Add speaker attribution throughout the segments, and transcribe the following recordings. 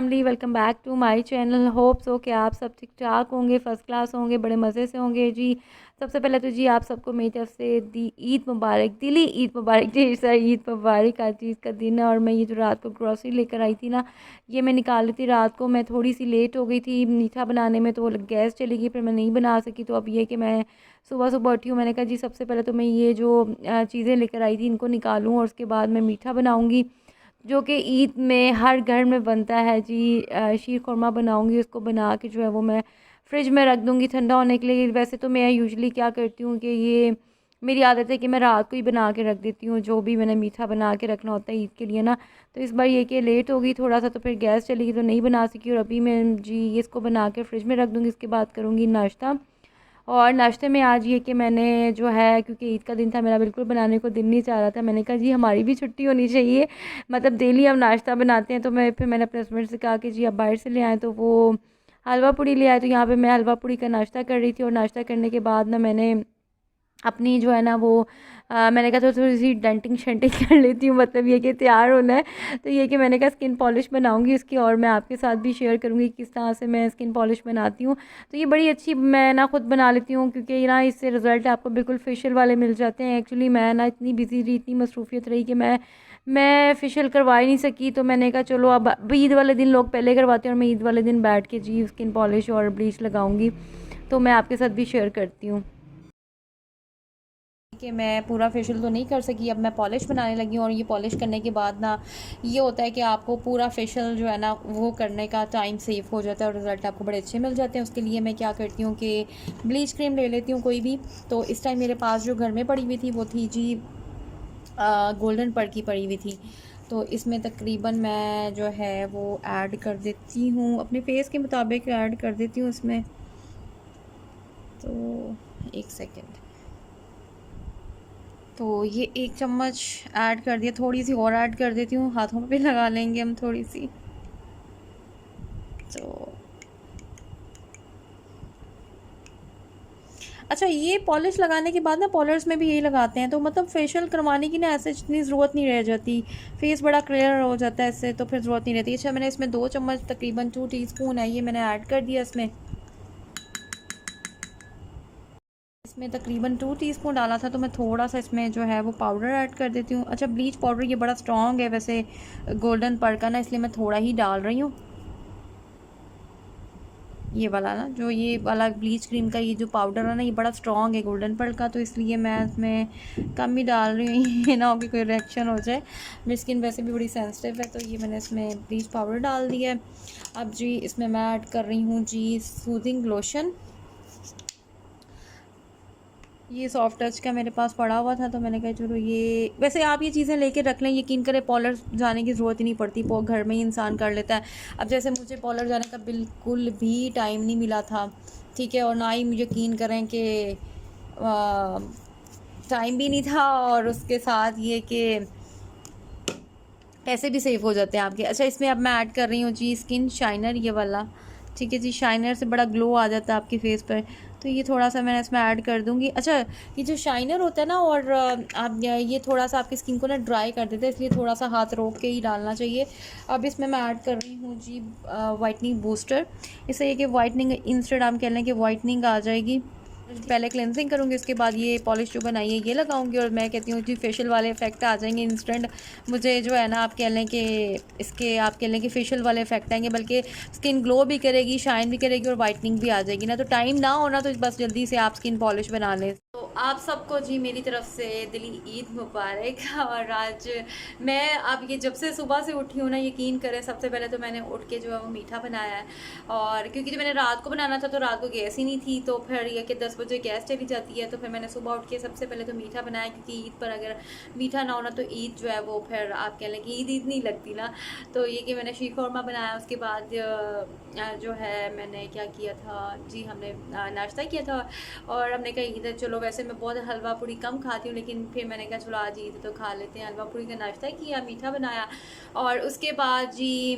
Speaker 1: Family, welcome back to my channel. Hope so कि आप सब ठीक ठाक होंगे, फ़र्स्ट क्लास होंगे, बड़े मज़े से होंगे जी। सबसे पहले तो जी आप सबको मेरी तरफ से दी ईद मुबारक, दिली ईद मुबारक, ढेर सारी ईद मुबारक। आज चीज़ का दिन है और मैं ये जो रात को ग्रॉसरी लेकर आई थी ना, ये मैं निकाल रही थी रात को। मैं थोड़ी सी लेट हो गई थी मीठा बनाने में, तो गैस चली गई, फिर मैं नहीं बना सकी। तो अब ये कि मैं सुबह सुबह उठी हूँ, मैंने कहा जी सबसे पहले तो मैं ये जो चीज़ें लेकर आई थी इनको निकालूँ और उसके बाद मैं मीठा बनाऊँगी, जो कि ईद में हर घर में बनता है जी। शीर खुरमा बनाऊंगी, उसको बना के जो है वो मैं फ्रिज में रख दूंगी ठंडा होने के लिए। वैसे तो मैं यूजुअली क्या करती हूँ कि ये मेरी आदत है कि मैं रात को ही बना के रख देती हूँ, जो भी मैंने मीठा बना के रखना होता है ईद के लिए ना। तो इस बार ये कि लेट हो गई थोड़ा सा, तो फिर गैस चली गई तो नहीं बना सकी। और अभी मैं जी इसको बना के फ्रिज में रख दूँगी, इसके बाद करूँगी नाश्ता। और नाश्ते में आज ये कि मैंने जो है, क्योंकि ईद का दिन था, मेरा बिल्कुल बनाने को दिल नहीं चाह रहा था। मैंने कहा जी हमारी भी छुट्टी होनी चाहिए, मतलब डेली हम नाश्ता बनाते हैं। तो मैंने अपने हस्बैंड से कहा कि जी आप बाहर से ले आएँ, तो वो हलवा पूड़ी ले आए। तो यहाँ पे मैं हलवा पूड़ी का नाश्ता कर रही थी और नाश्ता करने के बाद ना मैंने अपनी जो है ना वो मैंने कहा तो थोड़ी सी डेंटिंग शेंटिंग कर लेती हूँ, मतलब ये कि तैयार होना है। तो ये कि मैंने कहा स्किन पॉलिश बनाऊंगी इसकी, और मैं आपके साथ भी शेयर करूंगी किस तरह से मैं स्किन पॉलिश बनाती हूँ। तो ये बड़ी अच्छी मैं ना खुद बना लेती हूँ, क्योंकि ना इससे रिज़ल्ट आपको बिल्कुल फेशियल वाले मिल जाते हैं। एक्चुअली मैं ना इतनी बिजी रही, इतनी मसरूफियत रही कि मैं फेशियल करवा ही नहीं सकी। तो मैंने कहा चलो अब ईद वाले दिन लोग पहले करवाते हैं और मैं ईद वाले दिन बैठ के जी स्किन पॉलिश और ब्लीच लगाऊंगी। तो मैं आपके साथ भी शेयर करती हूँ कि मैं पूरा फेशियल तो नहीं कर सकी। अब मैं पॉलिश बनाने लगी हूँ और ये पॉलिश करने के बाद ना ये होता है कि आपको पूरा फेशियल जो है ना वो करने का टाइम सेव हो जाता है और रिज़ल्ट आपको बड़े अच्छे मिल जाते हैं। उसके लिए मैं क्या करती हूँ कि ब्लीच क्रीम ले लेती हूँ कोई भी। तो इस टाइम मेरे पास जो घर में पड़ी हुई थी वो थी जी गोल्डन पर की पड़ी हुई थी। तो इसमें तकरीबन मैं जो है वो ऐड कर देती हूँ, अपने फेस के मुताबिक ऐड कर देती हूँ इसमें। तो एक सेकेंड, तो ये एक चम्मच ऐड कर दिया, थोड़ी सी और ऐड कर देती हूँ, हाथों पे लगा लेंगे हम थोड़ी सी। तो अच्छा, ये पॉलिश लगाने के बाद ना पॉलर्स में भी यही लगाते हैं, तो मतलब फेशियल करवाने की ना ऐसे इतनी ज़रूरत नहीं रह जाती, फेस बड़ा क्लियर हो जाता है इससे, तो फिर ज़रूरत नहीं रहती। अच्छा, मैंने इसमें 2 चम्मच तकरीबन 2 टीस्पून है ये मैंने ऐड कर दिया इसमें तकरीबन 2 टीस्पून डाला था। तो मैं थोड़ा सा इसमें जो है वो पाउडर ऐड कर देती हूँ। अच्छा, ब्लीच पाउडर ये बड़ा स्ट्रॉन्ग है वैसे गोल्डन पर का ना, इसलिए मैं थोड़ा ही डाल रही हूँ। ये वाला ना, जो ये वाला ब्लीच क्रीम का ये जो पाउडर है ना, ये बड़ा स्ट्रॉन्ग है गोल्डन पर्ल का, तो इसलिए मैं इसमें कम ही डाल रही हूँ। ये ना हो कि कोई रिएक्शन हो जाए, मेरी स्किन वैसे भी बड़ी सेंसिटिव है। तो ये मैंने इसमें ब्लीच पाउडर डाल दिया है। अब जी इसमें मैं ऐड कर रही हूँ जी सूदिंग लोशन। ये सॉफ्ट टच का मेरे पास पड़ा हुआ था, तो मैंने कहा चलो ये, वैसे आप ये चीज़ें लेके रख लें, यकीन करें पॉलर जाने की ज़रूरत ही नहीं पड़ती, घर में ही इंसान कर लेता है। अब जैसे मुझे पॉलर जाने का बिल्कुल भी टाइम नहीं मिला था, ठीक है, और ना ही मुझे यकीन करें कि टाइम भी नहीं था, और उसके साथ ये कि पैसे भी सेव हो जाते हैं आपके। अच्छा, इसमें अब मैं ऐड कर रही हूँ जी स्किन शाइनर, ये वाला, ठीक है जी। शाइनर से बड़ा ग्लो आ जाता है आपके फेस पर, तो ये थोड़ा सा मैं इसमें ऐड कर दूँगी। अच्छा, ये जो शाइनर होता है ना, और आप ये थोड़ा सा आपकी स्किन को ना ड्राई कर देता है, इसलिए थोड़ा सा हाथ रोक के ही डालना चाहिए। अब इसमें मैं ऐड कर रही हूँ जी वाइटनिंग बूस्टर। इससे ये कि वाइटनिंग इंस्टेड आप कह लें कि वाइटनिंग आ जाएगी। पहले क्लेंजिंग करूँगी, उसके बाद ये पॉलिश जो बनाई है ये लगाऊंगी, और मैं कहती हूँ जी फेशियल वाले इफेक्ट आ जाएंगे इंस्टेंट। मुझे जो है ना आप कह लें कि इसके आप कह लें कि फेशियल वाले इफेक्ट आएंगे, बल्कि स्किन ग्लो भी करेगी, शाइन भी करेगी और वाइटनिंग भी आ जाएगी ना। तो टाइम ना होना तो बस जल्दी से आप स्किन पॉलिश बना लें। तो आप सबको जी मेरी तरफ से दिली ईद मुबारक। और आज मैं अब ये जब से सुबह से उठी हूँ ना, यकीन करें सबसे पहले तो मैंने उठ के जो है वो मीठा बनाया है। और क्योंकि जब मैंने रात को बनाना था तो रात को गैस ही नहीं थी, तो फिर ये कि 10 बजे गैस चली जाती है, तो फिर मैंने सुबह उठ के सबसे पहले तो मीठा बनाया, क्योंकि ईद पर अगर मीठा ना होना तो ईद जो है वो फिर आप कह लें कि ईद ईद नहीं लगती ना। तो ये कि मैंने शीर खुरमा बनाया, उसके बाद जो है मैंने क्या किया था जी, हमने नाश्ता किया था। और हमने कहा ईद है, चलो वैसे वैसे मैं बहुत हलवा पूड़ी कम खाती हूँ, लेकिन फिर मैंने कहा चलो आज ईद तो खा लेते हैं। हलवा पूड़ी का नाश्ता किया, मीठा बनाया, और उसके बाद जी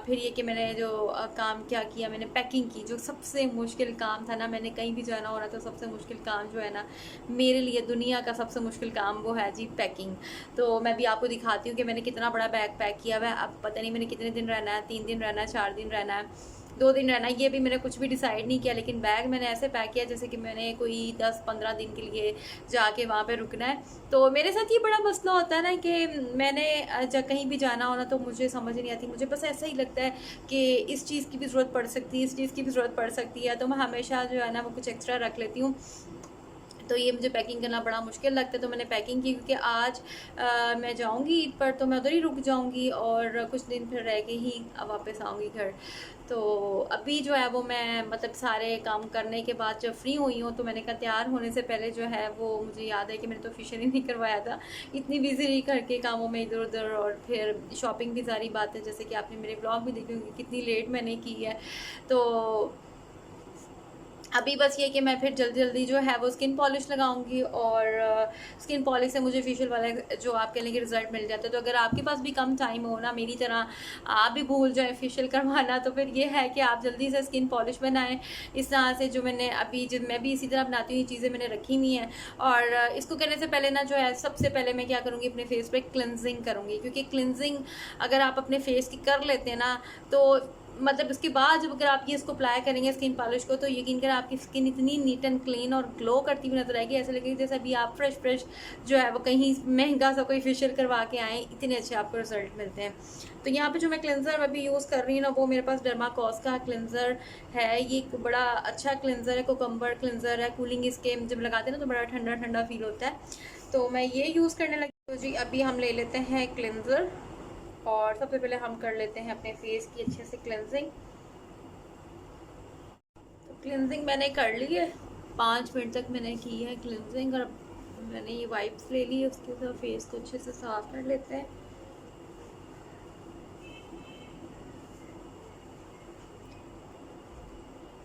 Speaker 1: फिर ये कि मैंने जो काम क्या किया, मैंने पैकिंग की। जो सबसे मुश्किल काम था ना, मैंने कहीं भी जाना हो रहा था, सबसे मुश्किल काम जो है ना मेरे लिए, दुनिया का सबसे मुश्किल काम, वो है जी पैकिंग। तो मैं भी आपको दिखाती हूँ कि मैंने कितना बड़ा बैग पैक किया हुआ है। अब पता नहीं मैंने कितने दिन रहना है, 3 दिन रहना है, 4 दिन रहना है, 2 दिन रहना है, ये भी मैंने कुछ भी डिसाइड नहीं किया। लेकिन बैग मैंने ऐसे पैक किया जैसे कि मैंने कोई 10-15 दिन के लिए जाके वहाँ पे रुकना है। तो मेरे साथ ये बड़ा मसला होता है ना कि मैंने जब कहीं भी जाना हो ना, तो मुझे समझ नहीं आती, मुझे बस ऐसा ही लगता है कि इस चीज़ की भी ज़रूरत पड़ सकती है, इस चीज़ की भी ज़रूरत पड़ सकती है, तो मैं हमेशा जो है ना वो कुछ एक्स्ट्रा रख लेती हूँ। तो ये मुझे पैकिंग करना बड़ा मुश्किल लगता है। तो मैंने पैकिंग की, क्योंकि आज मैं जाऊंगी ईद पर, तो मैं उधर ही रुक जाऊंगी और कुछ दिन फिर रह के ही वापस आऊँगी घर। तो अभी जो है वो मैं मतलब सारे काम करने के बाद जब फ्री हुई हूँ, तो मैंने कहा तैयार होने से पहले जो है वो, मुझे याद है कि मैंने तो फेशियल ही नहीं करवाया था, इतनी बिजी रही घर के कामों में इधर उधर, और फिर शॉपिंग भी सारी बातें, जैसे कि आपने मेरे ब्लॉग भी देखे होंगे कितनी लेट मैंने की है। तो अभी बस ये कि मैं फिर जल्दी जल्दी जो है वो स्किन पॉलिश लगाऊंगी, और स्किन पॉलिश से मुझे फेशियल वाला जो आप कह लेंगे रिजल्ट मिल जाता है। तो अगर आपके पास भी कम टाइम हो ना, मेरी तरह आप भी भूल जाए फेशियल करवाना, तो फिर ये है कि आप जल्दी से स्किन पॉलिश बनाएं। इस तरह से जो मैंने अभी, जब मैं भी इसी तरह बनाती हूँ, ये चीज़ें मैंने रखी हुई हैं। और इसको करने से पहले ना जो है, सबसे पहले मैं क्या करूँगी, अपने फेस पे क्लिनजिंग करूँगी, क्योंकि क्लिनजिंग अगर आप अपने फेस की कर लेते हैं ना, तो मतलब उसके बाद जब अगर आप ये इसको अप्लाई करेंगे स्किन पॉलिश को, तो यकीन करें आपकी स्किन इतनी नीट एंड क्लीन और ग्लो करती हुई नजर आएगी, ऐसे लगेगा जैसे अभी आप फ्रेश फ्रेश जो है वो कहीं महंगा सा कोई फेशियल करवा के आए, इतने अच्छे आपको रिजल्ट मिलते हैं। तो यहाँ पे जो मैं क्लिनजर अभी यूज़ कर रही हूँ ना, वो मेरे पास डर्माकॉस का क्लिनजर है। ये एक बड़ा अच्छा क्लिनजर है, कोकम्बर क्लिनजर है। कूलिंग इसके जब लगाते हैं ना तो बड़ा ठंडा ठंडा फील होता है, तो मैं ये यूज़ करने लगी। तो जी अभी हम ले लेते हैं क्लिनजर, और सबसे पहले हम कर लेते हैं अपने फेस की अच्छे से क्लेंजिंग। तो क्लेंजिंग मैंने कर ली है, 5 मिनट तक मैंने की है क्लेंजिंग, और मैंने ये वाइप्स ले ली है, उसके साथ फेस को अच्छे से साफ कर लेते हैं।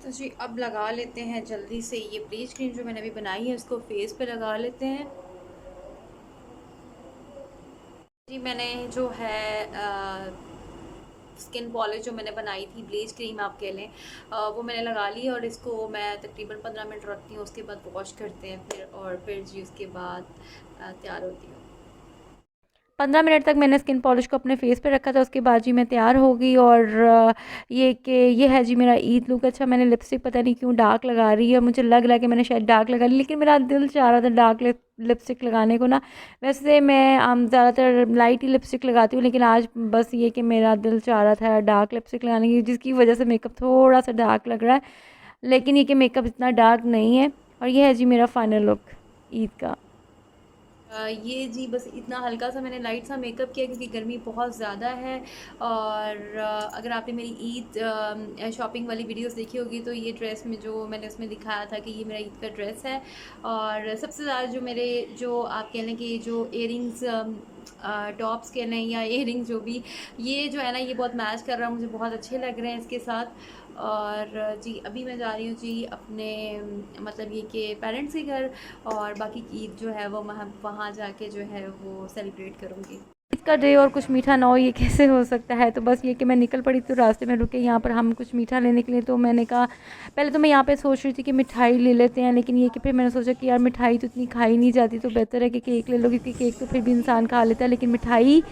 Speaker 1: तो जी अब लगा लेते हैं जल्दी से ये ब्लीच क्रीम जो मैंने अभी बनाई है, उसको फेस पे लगा लेते हैं। जी मैंने जो है स्किन पॉलिश जो मैंने बनाई थी, ब्लीच क्रीम आप कह लें, वो मैंने लगा ली, और इसको मैं तकरीबन 15 मिनट रखती हूँ, उसके बाद वॉश करते हैं फिर, और फिर जी उसके बाद तैयार होती हूँ। 15 मिनट तक मैंने स्किन पॉलिश को अपने फेस पे रखा था, उसके बाद जी मैं तैयार हो गई। और ये है जी मेरा ईद लुक। अच्छा, मैंने लिपस्टिक पता नहीं क्यों डार्क लगा रही है, मुझे लग रहा है कि मैंने शायद डार्क लगा ली, लेकिन मेरा दिल चाह रहा था डार्क लिपस्टिक लगाने को ना। वैसे मैं ज़्यादातर लाइट ही लिपस्टिक लगाती हूँ, लेकिन आज बस ये कि मेरा दिल चाह रहा था डार्क लिपस्टिक लगाने की, जिसकी वजह से मेकअप थोड़ा सा डार्क लग रहा है, लेकिन ये कि मेकअप इतना डार्क नहीं है। और ये है जी मेरा फाइनल लुक ईद का। ये जी बस इतना हल्का सा मैंने लाइट सा मेकअप किया, क्योंकि गर्मी बहुत ज़्यादा है। और अगर आपने मेरी ईद शॉपिंग वाली वीडियोस देखी होगी, तो ये ड्रेस में जो मैंने उसमें दिखाया था कि ये मेरा ईद का ड्रेस है। और सबसे ज़्यादा जो मेरे, जो आप कह लें कि जो इयरिंग्स, टॉप्स कह लें या इयरिंग्स, जो भी ये जो है ना, ये बहुत मैच कर रहा है, मुझे बहुत अच्छे लग रहे हैं इसके साथ। और जी अभी मैं जा रही हूँ जी अपने मतलब ये कि पेरेंट्स के घर, और बाकी की ईद जो है वो मैं वहाँ जाके जो है वो सेलिब्रेट करूँगी। ईद का डे और कुछ मीठा ना हो, ये कैसे हो सकता है। तो बस ये कि मैं निकल पड़ी, तो रास्ते में रुके यहाँ पर हम कुछ मीठा लेने के लिए। तो मैंने कहा, पहले तो मैं यहाँ पे सोच रही थी कि मिठाई ले लेते हैं, लेकिन ये कि फिर मैंने सोचा कि यार मिठाई तो इतनी खाई नहीं जाती, तो बेहतर है कि केक ले लो, क्योंकि केक तो फिर भी इंसान खा लेता है, लेकिन मिठाई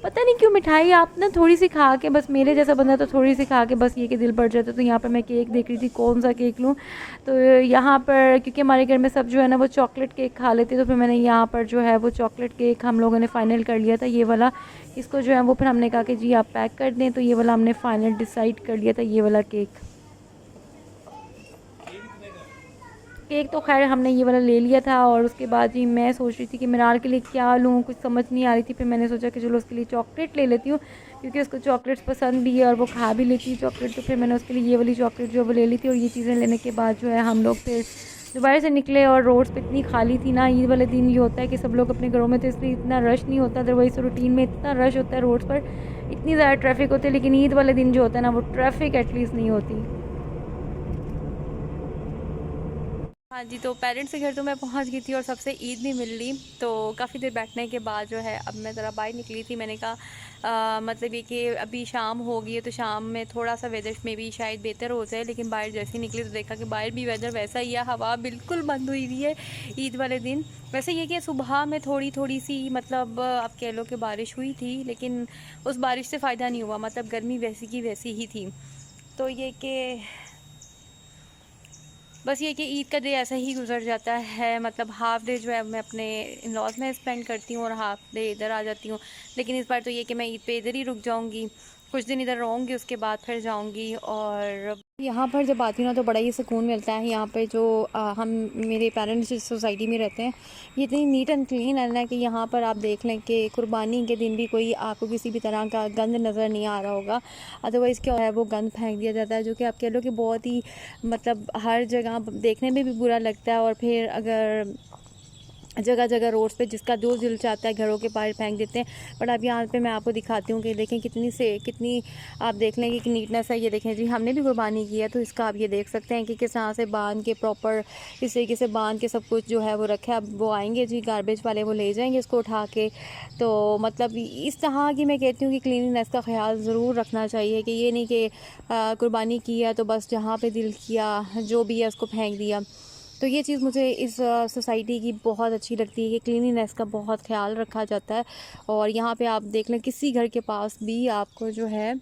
Speaker 1: पता नहीं क्यों, मिठाई आप ना थोड़ी सी खा के, बस मेरे जैसा बंदा तो थोड़ी सी खा के बस ये कि दिल भर जाता है। तो यहाँ पर मैं केक देख रही थी कौन सा केक लूँ। तो यहाँ पर क्योंकि हमारे घर में सब जो है ना वो चॉकलेट केक खा लेते, तो फिर मैंने यहाँ पर जो है वो चॉकलेट केक हम लोगों ने फ़ाइनल कर लिया था, ये वाला। इसको जो है वो फिर हमने कहा कि जी आप पैक कर दें, तो ये वाला हमने फ़ाइनल डिसाइड कर लिया था, ये वाला केक। केक तो खैर हमने ये वाला ले लिया था। और उसके बाद जी मैं सोच रही थी कि मिरार के लिए क्या लूँ, कुछ समझ नहीं आ रही थी। फिर मैंने सोचा कि चलो उसके लिए चॉकलेट ले लेती हूँ, क्योंकि उसको चॉकलेट्स पसंद भी है और वो खा भी लेती है चॉकलेट। तो फिर मैंने उसके लिए ये वाली चॉकलेट जो वो ले ली थी। और ये चीज़ें लेने के बाद जो है हम लोग फिर दोबारा से निकले, और रोड्स पे इतनी खाली थी ना। ईद वाले दिन ये होता है कि सब लोग अपने घरों में, तो इसलिए इतना रश नहीं होता। अदरवाइज़ रूटीन में इतना रश होता है रोड्स पर, इतनी ज़्यादा ट्रैफिक होती है, लेकिन ईद वाले दिन जो होता है ना, वो ट्रैफिक एटलीस्ट नहीं होती। हाँ जी, तो पेरेंट्स के घर तो मैं पहुंच गई थी और सबसे ईद भी मिल ली। तो काफ़ी देर बैठने के बाद जो है अब मैं ज़रा बाहर निकली थी। मैंने कहा मतलब ये कि अभी शाम हो गई है तो शाम में थोड़ा सा वेदर में भी शायद बेहतर हो जाए, लेकिन बाहर जैसे ही निकली तो देखा कि बाहर भी वेदर वैसा ही है, हवा बिल्कुल बंद हुई हुई है ईद वाले दिन। वैसे ये कि सुबह में थोड़ी थोड़ी सी मतलब आप कह लो कि बारिश हुई थी, लेकिन उस बारिश से फ़ायदा नहीं हुआ, मतलब गर्मी वैसी की वैसी ही थी। तो ये कि बस ये कि ईद का डे ऐसा ही गुजर जाता है, मतलब हाफ़ डे जो है मैं अपने इन लॉज़ में स्पेंड करती हूँ और हाफ़ डे इधर आ जाती हूँ। लेकिन इस बार तो ये कि मैं ईद पे इधर ही रुक जाऊँगी, कुछ दिन इधर रहूँगी, उसके बाद फिर जाऊँगी। और यहाँ पर जब आती हूँ ना तो बड़ा ही सुकून मिलता है। यहाँ पे जो हम मेरे पेरेंट्स जिस सोसाइटी में रहते हैं, ये इतनी नीट एंड क्लीन है ना कि यहाँ पर आप देख लें कि कुर्बानी के दिन भी कोई आपको किसी भी तरह का गंद नज़र नहीं आ रहा होगा। अदरवाइज़ क्या है, वो गंद फेंक दिया जाता है, जो कि आप कह लो कि बहुत ही मतलब हर जगह देखने में भी बुरा लगता है। और फिर अगर जगह जगह रोड्स पे जिसका जो दिल चाहता है घरों के बाहर फेंक देते हैं। बट अब यहाँ पे मैं आपको दिखाती हूँ कि देखें कितनी आप देख लेंगे कि नीटनेस है। ये देखें जी, हमने भी कुर्बानी की है, तो इसका आप ये देख सकते हैं कि किस तरह से बांध के प्रॉपर इस तरीके से बांध के सब कुछ जो है वो रखे। अब वो आएंगे जी गार्बेज वाले, वो ले जाएंगे इसको उठा के। तो मतलब इस तरह की मैं कहती हूँ कि क्लीनिनेस का ख्याल ज़रूर रखना चाहिए, कि ये नहीं कि कुर्बानी की है तो बस जहाँ पे दिल किया जो भी है उसको फेंक दिया। तो ये चीज़ मुझे इस सोसाइटी की बहुत अच्छी लगती है कि क्लीनिनेस का बहुत ख्याल रखा जाता है। और यहाँ पे आप देख लें किसी घर के पास भी आपको जो है,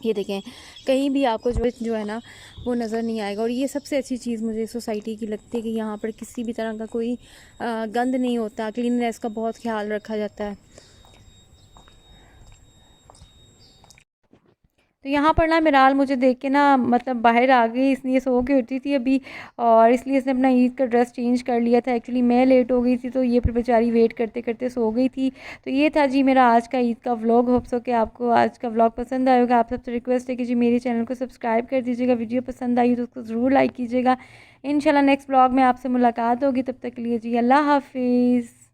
Speaker 1: ये देखें, कहीं भी आपको जो है ना वो नज़र नहीं आएगा। और ये सबसे अच्छी चीज़ मुझे सोसाइटी की लगती है कि यहाँ पर किसी भी तरह का कोई गंद नहीं होता, क्लीनिनेस का बहुत ख्याल रखा जाता है। तो यहाँ पर ना मिराल मुझे देख के ना मतलब बाहर आ गई, इसलिए सो के उठी थी अभी, और इसलिए इसने अपना ईद का ड्रेस चेंज कर लिया था। एक्चुअली मैं लेट हो गई थी तो ये फिर बेचारी वेट करते करते सो गई थी। तो ये था जी मेरा आज का ईद का व्लॉग। होप सो कि आपको आज का व्लॉग पसंद आएगा। आप सबसे रिक्वेस्ट है कि जी मेरे चैनल को सब्सक्राइब कर दीजिएगा, वीडियो पसंद आई तो उसको ज़रूर लाइक कीजिएगा। इंशाल्लाह नेक्स्ट व्लॉग में आपसे मुलाकात होगी, तब तक के लिए जी अल्लाह हाफिज़।